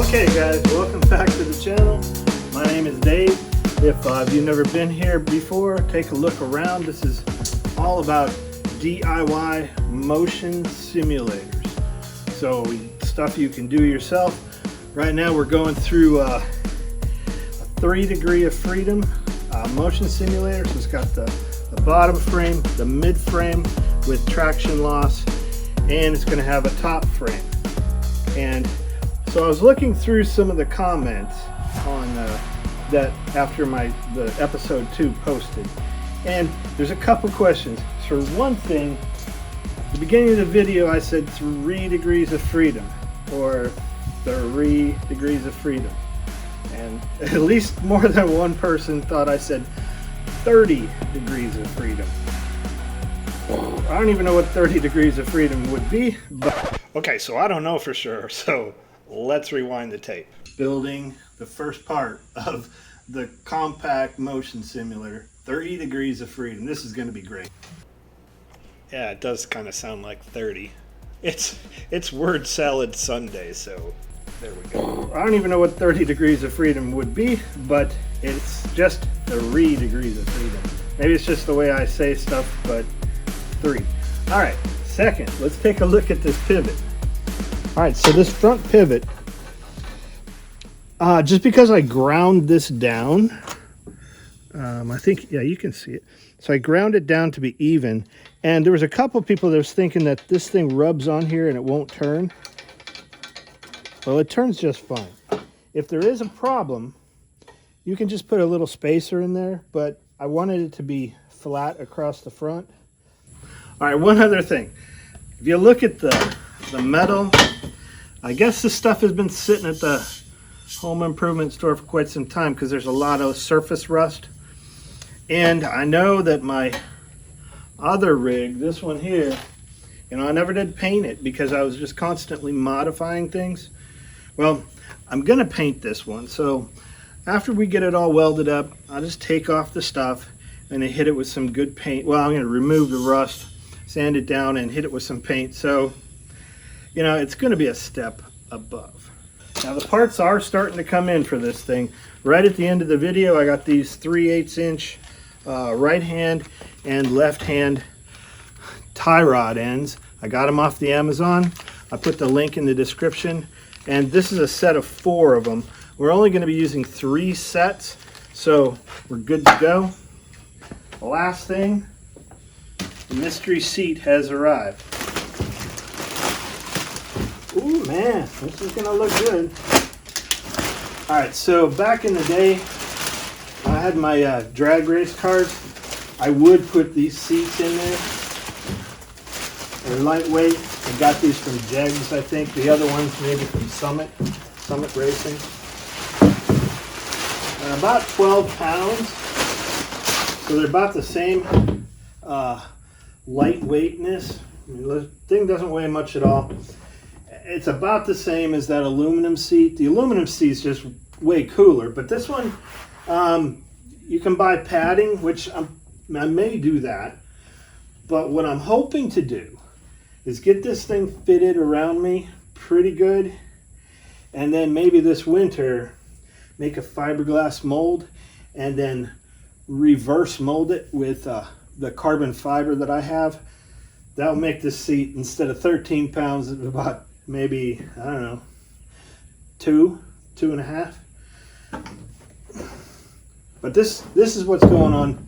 Okay guys, welcome back to the channel. My name is Dave. If you've never been here before, take a look around. This is all about DIY motion simulators. So stuff you can do yourself. Right now we're going through a 3 degree of freedom motion simulator. So it's got the bottom frame, the mid frame with traction loss, and it's going to have a top frame. And so I was looking through some of the comments on that after the episode 2 posted, and there's a couple questions. For one thing, at the beginning of the video I said 3 degrees of freedom or 3 degrees of freedom, and at least more than one person thought I said 30 degrees of freedom. I don't even know what 30 degrees of freedom would be, but okay, so I don't know for sure, so let's rewind the tape. Building the first part of the compact motion simulator, 30 degrees of freedom. This is going to be great. Yeah, it does kind of sound like 30. It's word salad Sunday, so there we go. I don't even know what 30 degrees of freedom would be, but it's just 3 degrees of freedom. Maybe it's just the way I say stuff, but 3. All right, second, let's take a look at this pivot. All right, so this front pivot, just because I ground this down, I think, yeah, you can see it. So I ground it down to be even, and there was a couple people that was thinking that this thing rubs on here and it won't turn. Well, it turns just fine. If there is a problem, you can just put a little spacer in there, but I wanted it to be flat across the front. All right, one other thing. If you look at the metal, I guess this stuff has been sitting at the home improvement store for quite some time because there's a lot of surface rust. And I know that my other rig, this one here, you know, I never did paint it because I was just constantly modifying things. Well, I'm gonna paint this one. So after we get it all welded up, I'll just take off the stuff and then hit it with some good paint. Well, I'm gonna remove the rust, sand it down, and hit it with some paint. So, you know, it's gonna be a step above. Now the parts are starting to come in for this thing. Right at the end of the video, I got these 3/8 inch right hand and left hand tie rod ends. I got them off the Amazon. I put the link in the description, and this is a set of 4 of them. We're only going to be using 3 sets, so we're good to go. The last thing, the mystery seat has arrived. Ooh man, this is gonna look good. All right, so back in the day, I had my drag race cars. I would put these seats in there. They're lightweight. I got these from Jegs, I think. The other ones maybe from Summit Racing. They're about 12 pounds. So they're about the same lightweightness. I mean, the thing doesn't weigh much at all. It's about the same as that aluminum seat. The aluminum seat is just way cooler, but this one, you can buy padding, which I may do that. But what I'm hoping to do is get this thing fitted around me pretty good, and then maybe this winter make a fiberglass mold and then reverse mold it with the carbon fiber that I have. That'll make this seat, instead of 13 pounds, about maybe, I don't know, 2.5. But this is what's going on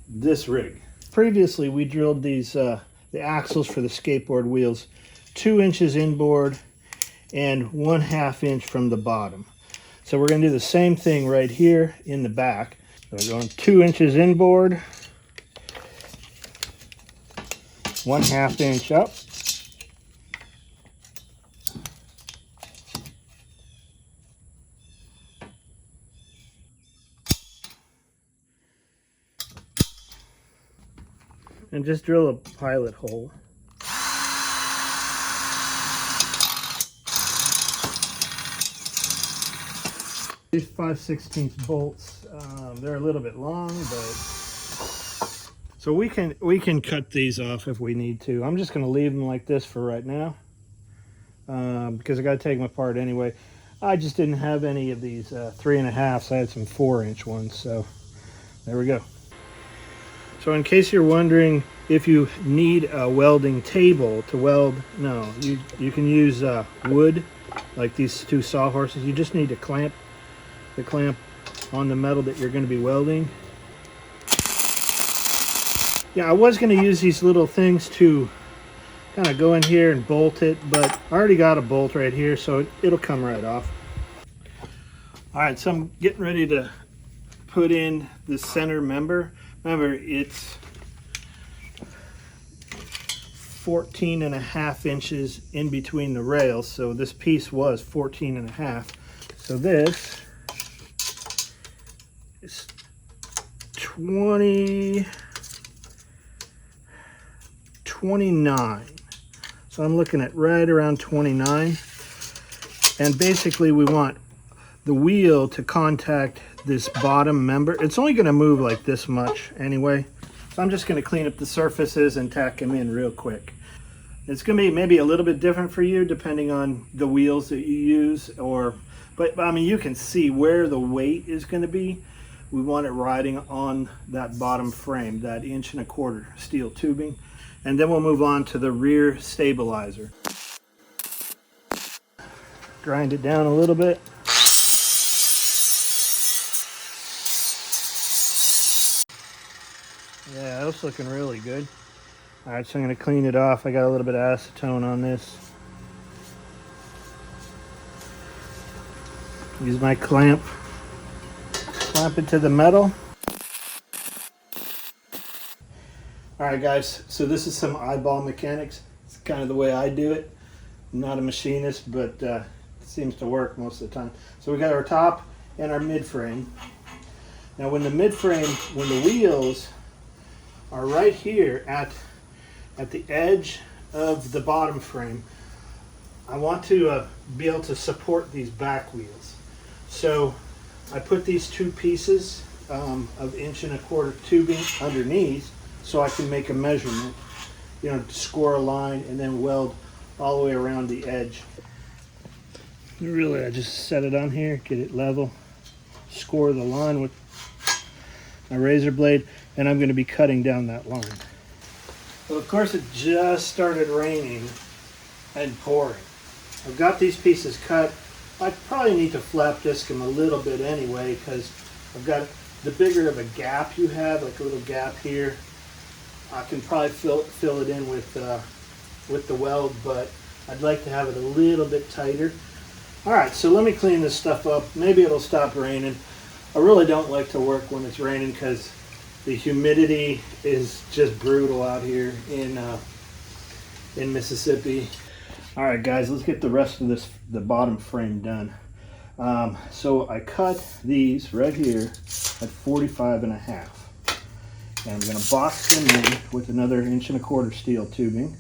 this rig. Previously, we drilled these the axles for the skateboard wheels 2 inches inboard and 1/2 inch from the bottom. So we're going to do the same thing right here in the back. So we're going 2 inches inboard, 1/2 inch up. And just drill a pilot hole. These 5/16 bolts, they're a little bit long, but so we can cut these off if we need to. I'm just going to leave them like this for right now because I got to take them apart anyway. I just didn't have any of these 3.5s. I had some 4-inch ones, so there we go. So in case you're wondering if you need a welding table to weld, no, you can use wood, like these 2 sawhorses. You just need to clamp the clamp on the metal that you're going to be welding. Yeah, I was going to use these little things to kind of go in here and bolt it, but I already got a bolt right here, so it'll come right off. All right, so I'm getting ready to put in the center member. Remember, it's 14.5 inches in between the rails, so this piece was 14.5. So this is 29. So I'm looking at right around 29. And basically we want the wheel to contact this bottom member. It's only going to move like this much anyway. So I'm just going to clean up the surfaces and tack them in real quick. It's going to be maybe a little bit different for you depending on the wheels that you use, but I mean, you can see where the weight is going to be. We want it riding on that bottom frame, that 1.25 inch steel tubing. And then we'll move on to the rear stabilizer. Grind it down a little bit. Yeah, that's looking really good. All right, so I'm going to clean it off. I got a little bit of acetone on this. Use my clamp. Clamp it to the metal. All right, guys, so this is some eyeball mechanics. It's kind of the way I do it. I'm not a machinist, but it seems to work most of the time. So we got our top and our mid frame. Now when the wheels are right here at the edge of the bottom frame, I want to be able to support these back wheels. So I put these 2 pieces of 1.25 inch tubing underneath, so I can make a measurement, you know, score a line and then weld all the way around the edge. Really, I just set it on here, get it level, score the line with my razor blade, and I'm going to be cutting down that line. Well, of course, it just started raining and pouring. I've got these pieces cut. I probably need to flap disc them a little bit anyway, because I've got the bigger of a gap you have, like a little gap here, I can probably fill it in with the weld, but I'd like to have it a little bit tighter. All right, so let me clean this stuff up. Maybe it'll stop raining. I really don't like to work when it's raining because the humidity is just brutal out here in Mississippi. All right, guys, let's get the rest of the bottom frame done. So I cut these right here at 45.5. And I'm going to box them in with another 1.25 inch steel tubing.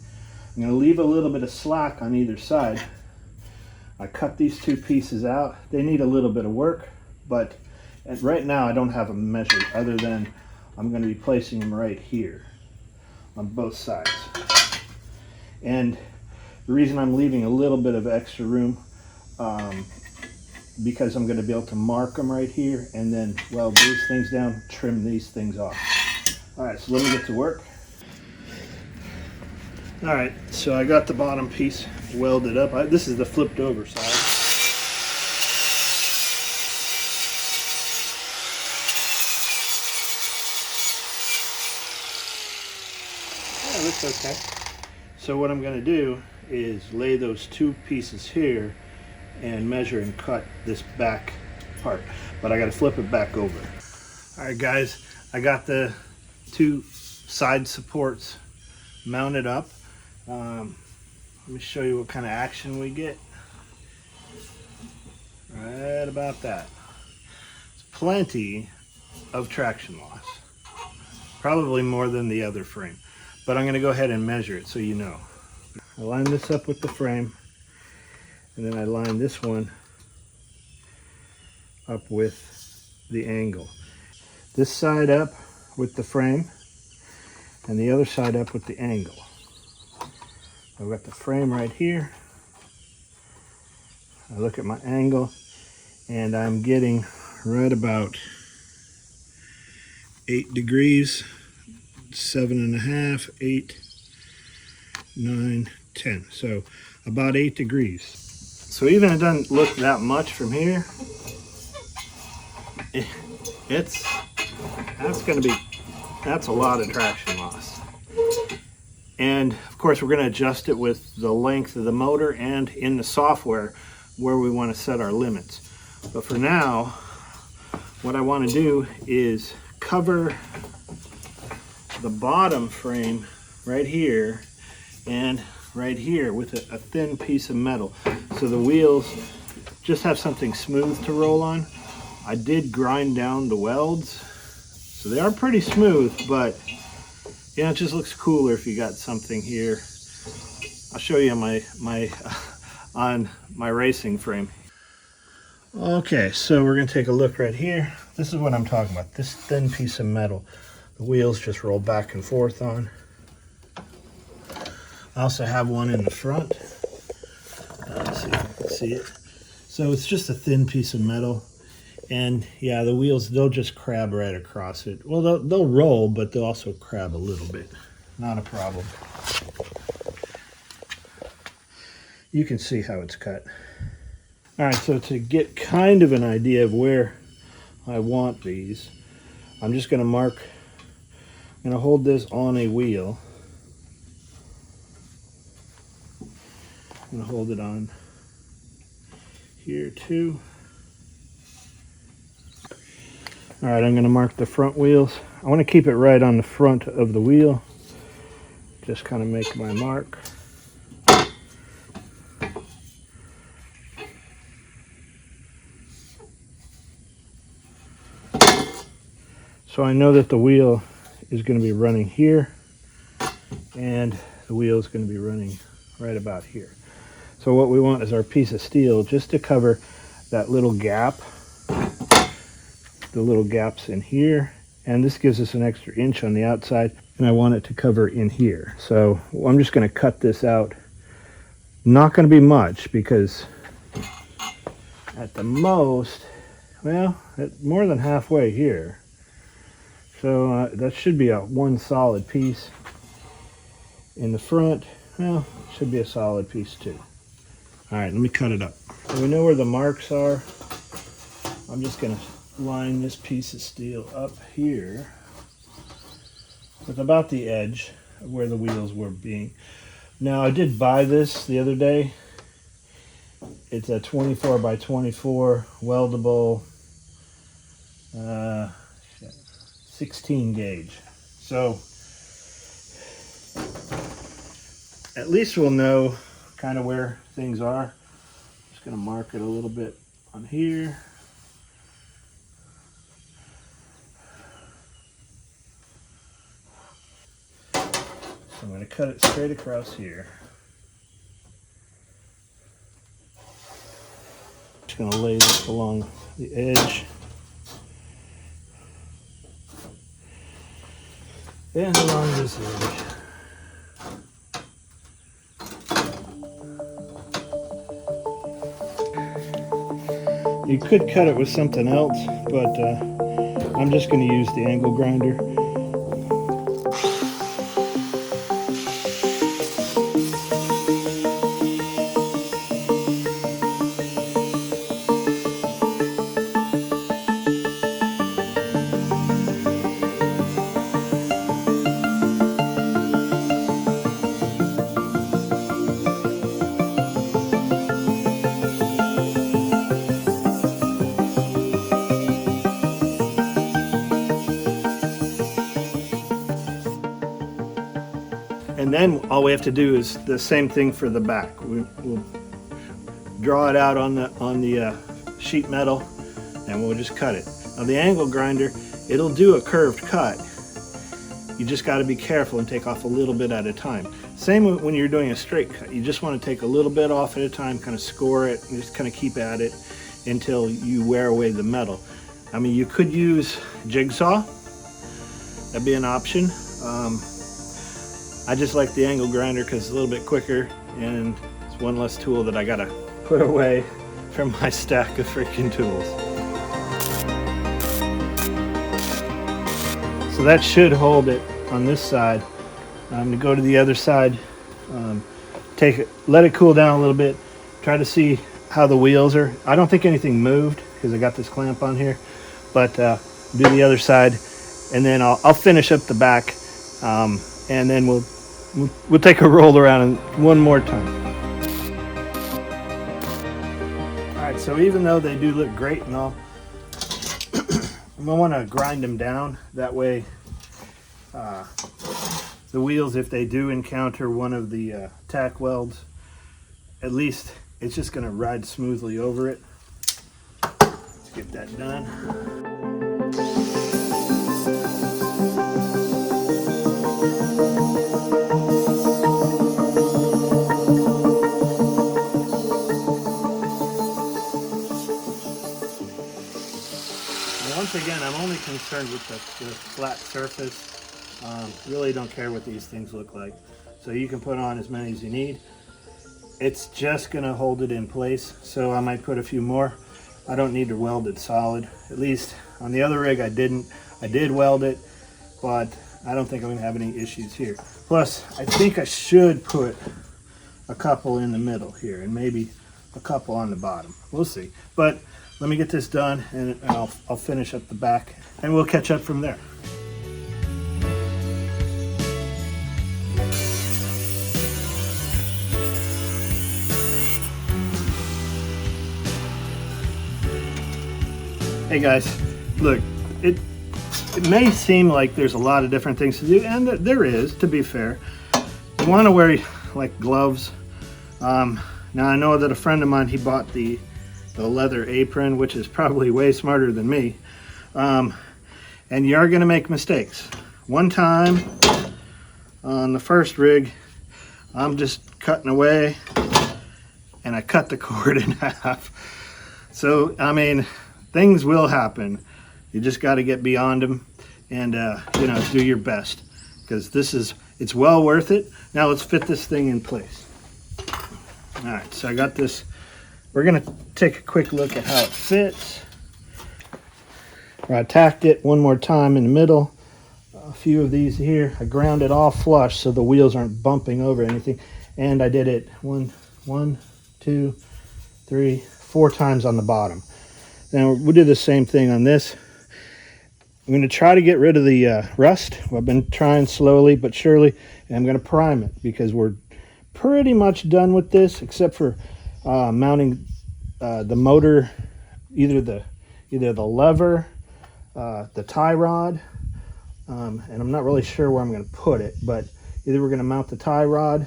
I'm going to leave a little bit of slack on either side. I cut these 2 pieces out. They need a little bit of work, but right now I don't have them measured, other than I'm going to be placing them right here on both sides. And the reason I'm leaving a little bit of extra room, because I'm going to be able to mark them right here and then weld these things down, trim these things off. All right, so let me get to work. All right, so I got the bottom piece welded up. This is the flipped over side. Yeah, looks okay. So what I'm going to do is lay those 2 pieces here and measure and cut this back part, but I got to flip it back over. All right, guys, I got the 2 side supports mounted up. Let me show you what kind of action we get. Right about that. It's plenty of traction loss, probably more than the other frame, but I'm going to go ahead and measure it so you know. I line this up with the frame, and then I line this one up with the angle. This side up with the frame, and the other side up with the angle. I've got the frame right here. I look at my angle, and I'm getting right about 8 degrees, 7.5, 8, 9, 10. So about 8 degrees. So even it doesn't look that much from here. That's a lot of traction loss. And of course, we're going to adjust it with the length of the motor and in the software where we want to set our limits. But for now, what I want to do is cover the bottom frame right here and right here with a thin piece of metal, so the wheels just have something smooth to roll on. I did grind down the welds, so they are pretty smooth, but you know, it just looks cooler if you got something here. I'll show you on my racing frame. Okay, so we're going to take a look right here. This is what I'm talking about, this thin piece of metal. The wheels just roll back and forth on. I also have one in the front. Let's see if you can see it. So it's just a thin piece of metal. And yeah, the wheels, they'll just crab right across it. Well, they'll roll, but they'll also crab a little bit. Not a problem. You can see how it's cut. All right, so to get kind of an idea of where I want these, I'm just going to mark, I'm going to hold this on a wheel. I'm going to hold it on here too. All right, I'm going to mark the front wheels. I want to keep it right on the front of the wheel. Just kind of make my mark. So I know that the wheel is going to be running here, and the wheel is going to be running right about here. So what we want is our piece of steel just to cover that little gap, the little gaps in here, and this gives us an extra inch on the outside, and I want it to cover in here. So I'm just going to cut this out. Not going to be much, because at the most, well, more than halfway here. So that should be one solid piece. In the front, well, should be a solid piece too. All right, let me cut it up. So we know where the marks are. I'm just going to line this piece of steel up here with about the edge of where the wheels were being. Now, I did buy this the other day. It's a 24 by 24 weldable 16 gauge. So at least we'll know kind of where things are. Just going to mark it a little bit on here. So I'm going to cut it straight across here. Just going to lay this along the edge. And along this edge. You could cut it with something else, but I'm just going to use the angle grinder. And then all we have to do is the same thing for the back. We'll draw it out on the sheet metal, and we'll just cut it. Now the angle grinder, it'll do a curved cut. You just got to be careful and take off a little bit at a time. Same when you're doing a straight cut. You just want to take a little bit off at a time, kind of score it, and just kind of keep at it until you wear away the metal. I mean, you could use jigsaw. That'd be an option. I just like the angle grinder because it's a little bit quicker and it's one less tool that I gotta put away. from my stack of freaking tools. So that should hold it on this side. I'm going to go to the other side, let it cool down a little bit, try to see how the wheels are. I don't think anything moved because I got this clamp on here, but do the other side, and then I'll finish up the back, and then we'll take a roll around one more time. All right, so even though they do look great and all, I want to grind them down. That way the wheels, if they do encounter one of the tack welds, at least it's just going to ride smoothly over it. Let's get that done. Once again, I'm only concerned with the flat surface. Really don't care what these things look like. So you can put on as many as you need. It's just going to hold it in place. So I might put a few more. I don't need to weld it solid. At least on the other rig I didn't. I did weld it, but I don't think I'm going to have any issues here. Plus, I think I should put a couple in the middle here and maybe a couple on the bottom. We'll see. But let me get this done, and I'll finish up the back, and we'll catch up from there. Hey guys, look, it may seem like there's a lot of different things to do, and there is, to be fair. You want to wear like gloves. Now I know that a friend of mine, he bought the leather apron, which is probably way smarter than me, and you are going to make mistakes. One time on the first rig, I'm just cutting away and I cut the cord in half. So I mean, things will happen. You just got to get beyond them and you know, do your best, because it's well worth it. Now let's fit this thing in place. All right, so I got this. We're gonna take a quick look at how it fits. I tacked it one more time in the middle. A few of these here, I ground it all flush so the wheels aren't bumping over anything. And I did it one, two, three, 4 times on the bottom. Now we'll do the same thing on this. I'm gonna try to get rid of the rust. I've been trying slowly but surely, and I'm gonna prime it because we're pretty much done with this, except for mounting the motor, either the lever, the tie rod, and I'm not really sure where I'm going to put it, but either we're going to mount the tie rod,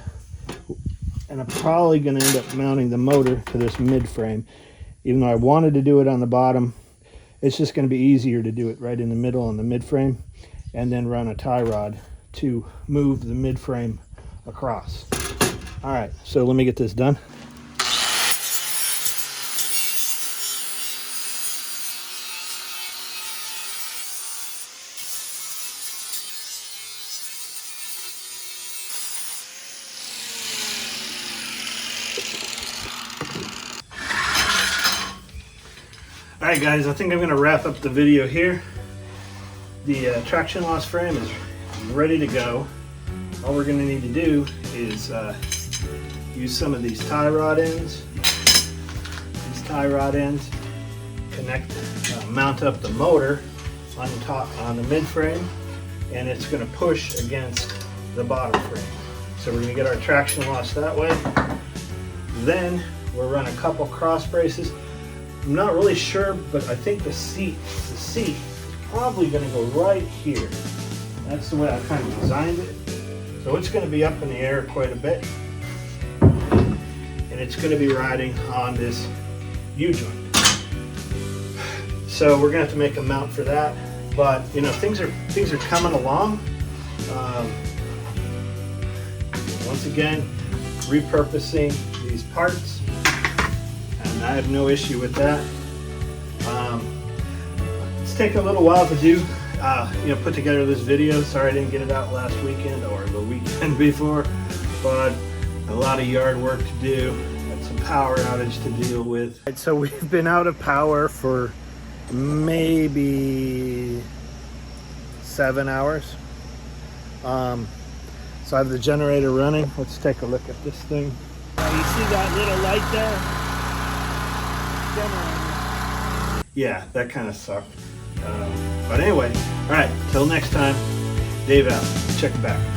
and I'm probably going to end up mounting the motor to this mid frame. Even though I wanted to do it on the bottom, it's just going to be easier to do it right in the middle on the mid frame, and then run a tie rod to move the mid frame across. All right, so let me get this done. All right, guys, I think I'm going to wrap up the video here. The traction loss frame is ready to go. All we're going to need to do is use some of these tie rod ends. These tie rod ends connect, mount up the motor on the top, on the mid frame, and it's going to push against the bottom frame. So we're going to get our traction loss that way. Then we'll run a couple cross braces. I'm not really sure, but I think the seat is probably going to go right here. That's the way I kind of designed it. So it's going to be up in the air quite a bit, and it's going to be riding on this U-joint. So we're going to have to make a mount for that. But you know, things are coming along. Once again, repurposing these parts, and I have no issue with that. It's taken a little while to do, put together this video. Sorry I didn't get it out last weekend or the weekend before, but a lot of yard work to do. Got some some power outage to deal with. So we've been out of power for maybe 7 hours. So I have the generator running. Let's take a look at this thing. You see that little light there? Generator. Yeah, that kind of sucked. But anyway, all right, till next time, Dave out. Check it back.